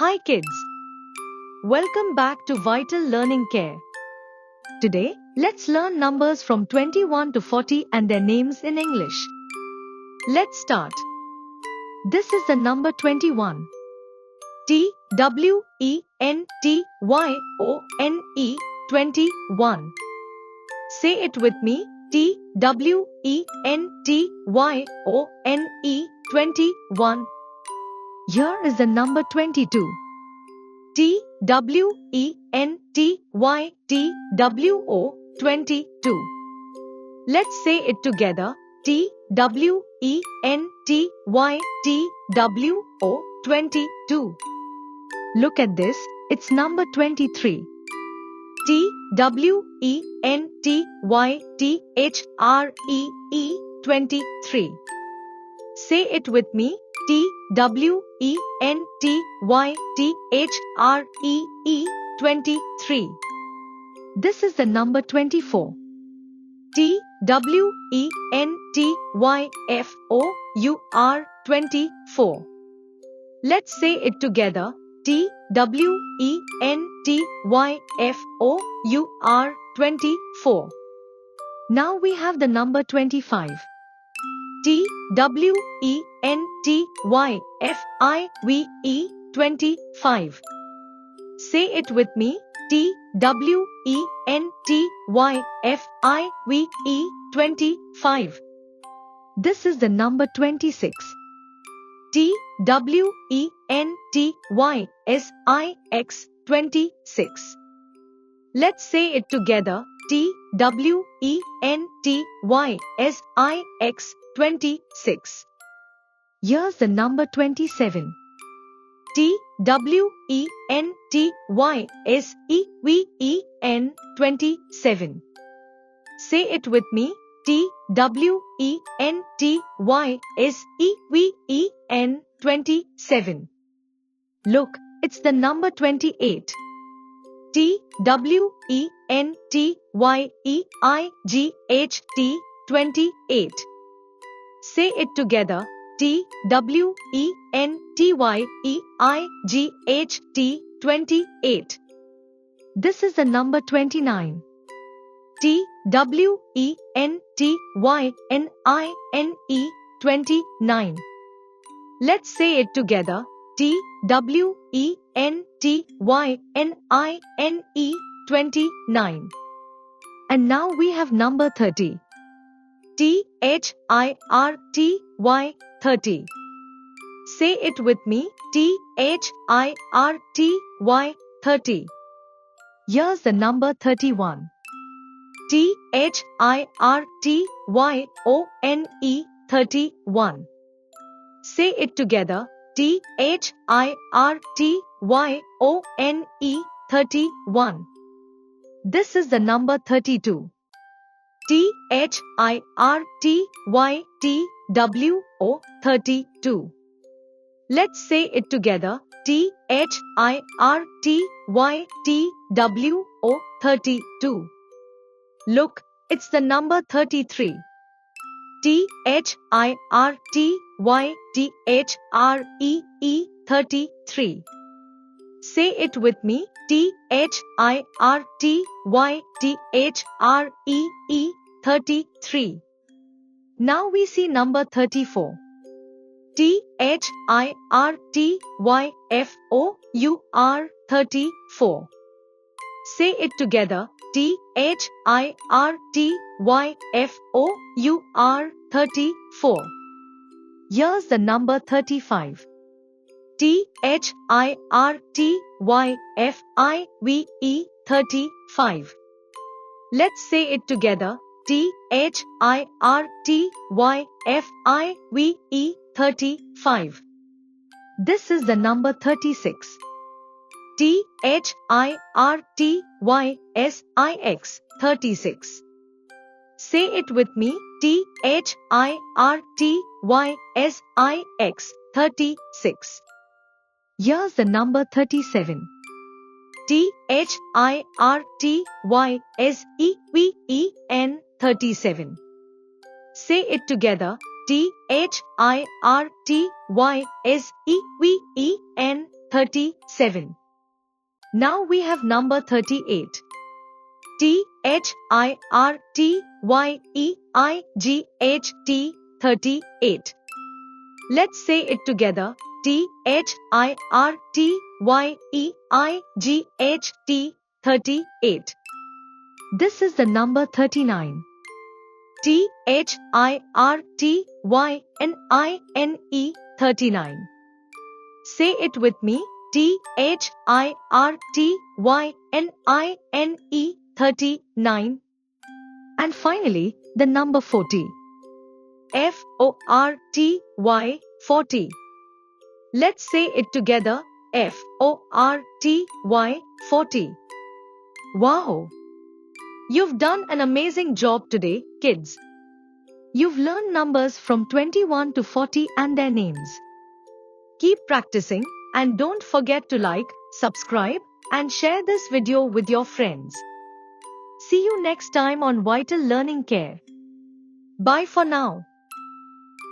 Hi kids! Welcome back to Vital Learning Care. Today, let's learn numbers from 21 to 40 and their names in English. Let's start. This is the number 21. T-W-E-N-T-Y-O-N-E 21. Say it with me. T-W-E-N-T-Y-O-N-E 21. Here is the number 22. T-W-E-N-T-Y-T-W-O 22. Let's say it together. T-W-E-N-T-Y-T-W-O 22. Look at this, it's number 23. T-W-E-N-T-Y-T-H-R-E-E 23. Say it with me. T-W-E-N-T-Y-T-H-R-E-E 23. This is the number 24. T-W-E-N-T-Y-F-O-U-R 24. Let's say it together. T-W-E-N-T-Y-F-O-U-R 24. Now we have the number 25. T-W-E-N-T-Y-F-I-V-E 25. Say it with me. T-W-E-N-T-Y-F-I-V-E 25. This is the number 26. T-W-E-N-T-Y-S-I-X 26. Let's say it together. T-W-E-N-T-Y-S-I-X 26. Here's the number 27. T-W-E-N-T-Y-S-E-V-E-N 27. Say it with me. T-W-E-N-T-Y-S-E-V-E-N 27. Look, it's the number 28. T-W-E-N-T-Y-E-I-G-H-T 28. Say it together. T-W-E-N-T-Y-E-I-G-H-T 28. This is the number 29. T-W-E-N-T-Y-N-I-N-E 29. Let's say it together. T-W-E-N-T-Y-N-I-N-E 29. And now we have number 30. T-H-I-R-T-Y 30. Say it with me. T-H-I-R-T-Y 30. Here's the number 31. T-H-I-R-T-Y-O-N-E 31. Say it together. T-H-I-R-T-Y-O-N-E 31. This is the number 32. T-H-I-R-T-Y-T-W-O 32. Let's say it together. T-H-I-R-T-Y-T-W-O 32. Look, it's the number 33. T-H-I-R-T-Y-T-H-R-E-E 33. Say it with me. T-H-I-R-T-Y-T-H-R-E-E 33. Now we see number 34. T-H-I-R-T-Y-F-O-U-R 34. Say it together. T-H-I-R-T-Y-F-O-U-R 34. Here's the number 35. T-H-I-R-T-Y-F-I-V-E 35. Let's say it together. T-H-I-R-T-Y-F-I-V-E 35. This is the number 36. T-H-I-R-T-Y-S-I-X 36. Say it with me. T-H-I-R-T-Y-S-I-X 36. Here's the number 37. T-H-I-R-T-Y-S-E-V-E-N 37. Say it together. T-H-I-R-T-Y-S-E-V-E-N 37. Now we have number 38. THIRTYEIGHT 38. Let's say it together. THIRTYEIGHT 38. This is the number 39. THIRTYNINE 39. Say it with me. THIRTYNINE 39. And finally, the number 40. FORTY 40. Let's say it together. FORTY 40. Wow! You've done an amazing job today, kids. You've learned numbers from 21 to 40 and their names. Keep practicing and don't forget to like, subscribe, and share this video with your friends. See you next time on Vital Learning Care. Bye for now.